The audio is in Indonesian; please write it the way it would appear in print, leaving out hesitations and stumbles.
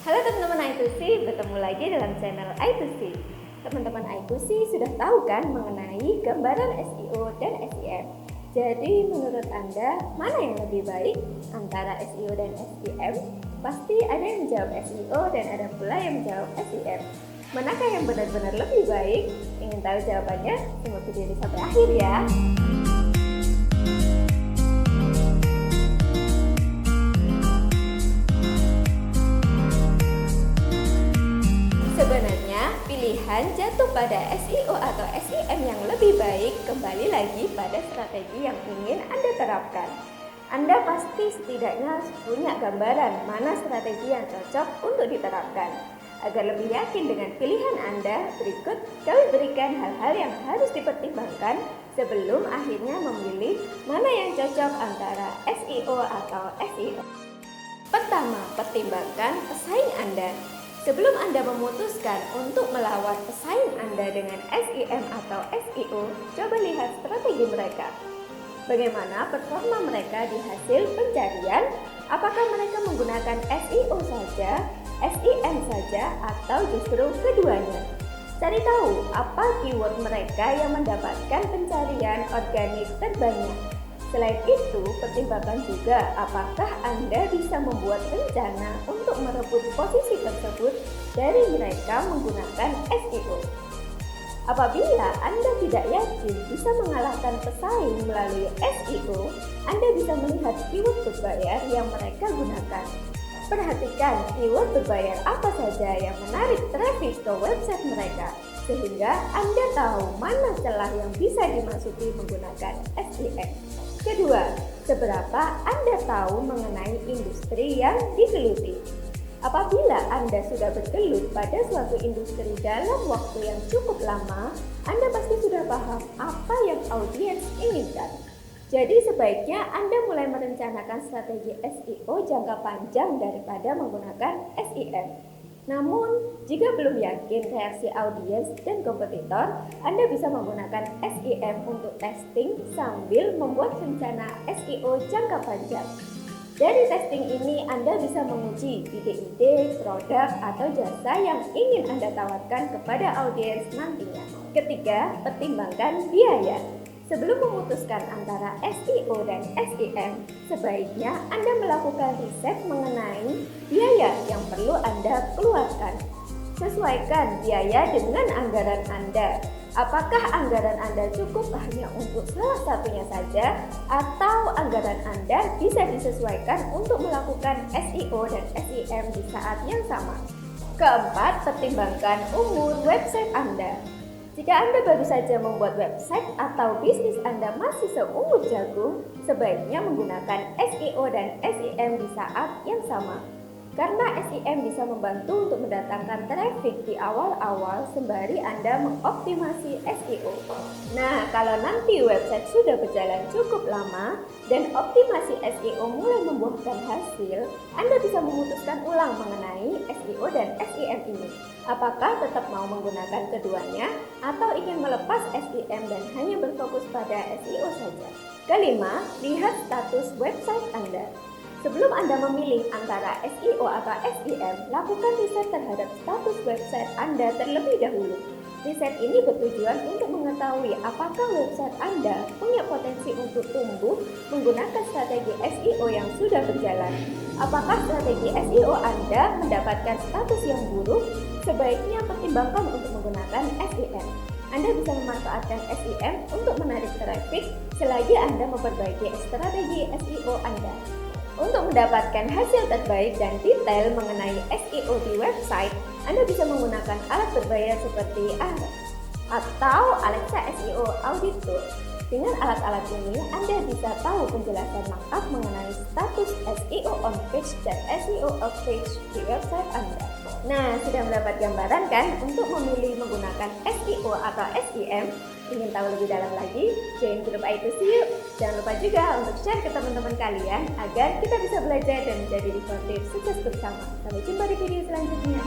Halo teman-teman I2C, bertemu lagi dalam channel I2C. Teman-teman I2C sudah tahu kan mengenai gambaran SEO dan SEM. Jadi menurut Anda, mana yang lebih baik antara SEO dan SEM? Pasti ada yang menjawab SEO dan ada pula yang menjawab SEM. Manakah yang benar-benar lebih baik? Ingin tahu jawabannya? Simak video ini sampai akhir ya. Sebenarnya pilihan jatuh pada SEO atau SEM yang lebih baik kembali lagi pada strategi yang ingin Anda terapkan. Anda pasti setidaknya punya gambaran mana strategi yang cocok untuk diterapkan. Agar lebih yakin dengan pilihan Anda, berikut kami berikan hal-hal yang harus dipertimbangkan sebelum akhirnya memilih mana yang cocok antara SEO atau SEM. Pertama, pertimbangkan pesaing Anda. Sebelum Anda memutuskan untuk melawan pesaing Anda dengan SEM atau SEO, coba lihat strategi mereka. Bagaimana performa mereka di hasil pencarian? Apakah mereka menggunakan SEO saja, SEM saja, atau justru keduanya? Cari tahu apa keyword mereka yang mendapatkan pencarian organik terbanyak. Selain itu, pertimbangkan juga apakah Anda bisa membuat rencana untuk merebut posisi tersebut dari mereka menggunakan SEO. Apabila Anda tidak yakin bisa mengalahkan pesaing melalui SEO, Anda bisa melihat keyword berbayar yang mereka gunakan. Perhatikan keyword berbayar apa saja yang menarik traffic ke website mereka, sehingga Anda tahu mana celah yang bisa dimasuki menggunakan SEM. Kedua, seberapa Anda tahu mengenai industri yang digeluti. Apabila Anda sudah bergelut pada suatu industri dalam waktu yang cukup lama, Anda pasti sudah paham apa yang audiens inginkan. Jadi sebaiknya Anda mulai merencanakan strategi SEO jangka panjang daripada menggunakan SEM. Namun, jika belum yakin reaksi audiens dan kompetitor, Anda bisa menggunakan SEM untuk testing sambil membuat rencana SEO jangka panjang. Dari testing ini, Anda bisa menguji ide-ide, produk, atau jasa yang ingin Anda tawarkan kepada audiens nantinya. Ketiga, pertimbangkan biaya. Sebelum memutuskan antara SEO dan SEM, sebaiknya Anda melakukan riset mengenai biaya yang perlu Anda keluarkan. Sesuaikan biaya dengan anggaran Anda. Apakah anggaran Anda cukup hanya untuk salah satunya saja, atau anggaran Anda bisa disesuaikan untuk melakukan SEO dan SEM di saat yang sama? Keempat, pertimbangkan umur website Anda. Jika Anda baru saja membuat website atau bisnis Anda masih seumur jagung, sebaiknya menggunakan SEO dan SEM di saat yang sama. Karena SEM bisa membantu untuk mendatangkan traffic di awal-awal sembari Anda mengoptimasi SEO. Nah, kalau nanti website sudah berjalan cukup lama dan optimasi SEO mulai membuahkan hasil, Anda bisa memutuskan ulang mengenai SEO dan SEM ini. Apakah tetap mau menggunakan keduanya atau ingin melepas SEM dan hanya berfokus pada SEO saja? Kelima, lihat status website Anda. Sebelum Anda memilih antara SEO atau SEM, lakukan riset terhadap status website Anda terlebih dahulu. Riset ini bertujuan untuk mengetahui apakah website Anda punya potensi untuk tumbuh menggunakan strategi SEO yang sudah berjalan. Apakah strategi SEO Anda mendapatkan status yang buruk? Sebaiknya pertimbangkan untuk menggunakan SEM. Anda bisa memanfaatkan SEM untuk menarik traffic selagi Anda memperbaiki strategi SEO Anda. Untuk mendapatkan hasil terbaik dan detail mengenai SEO di website, Anda bisa menggunakan alat berbayar seperti Ahrefs atau Alexa SEO Audit Tool. Dengan alat-alat ini, Anda bisa tahu penjelasan lengkap mengenai status SEO on page dan SEO off page di website Anda. Nah, sudah mendapat gambaran kan untuk memilih menggunakan SEO atau SEM? Ingin tahu lebih dalam lagi? Join grup I2C yuk! Jangan lupa juga untuk share ke teman-teman kalian agar kita bisa belajar dan menjadi reporter sukses bersama. Sampai jumpa di video selanjutnya.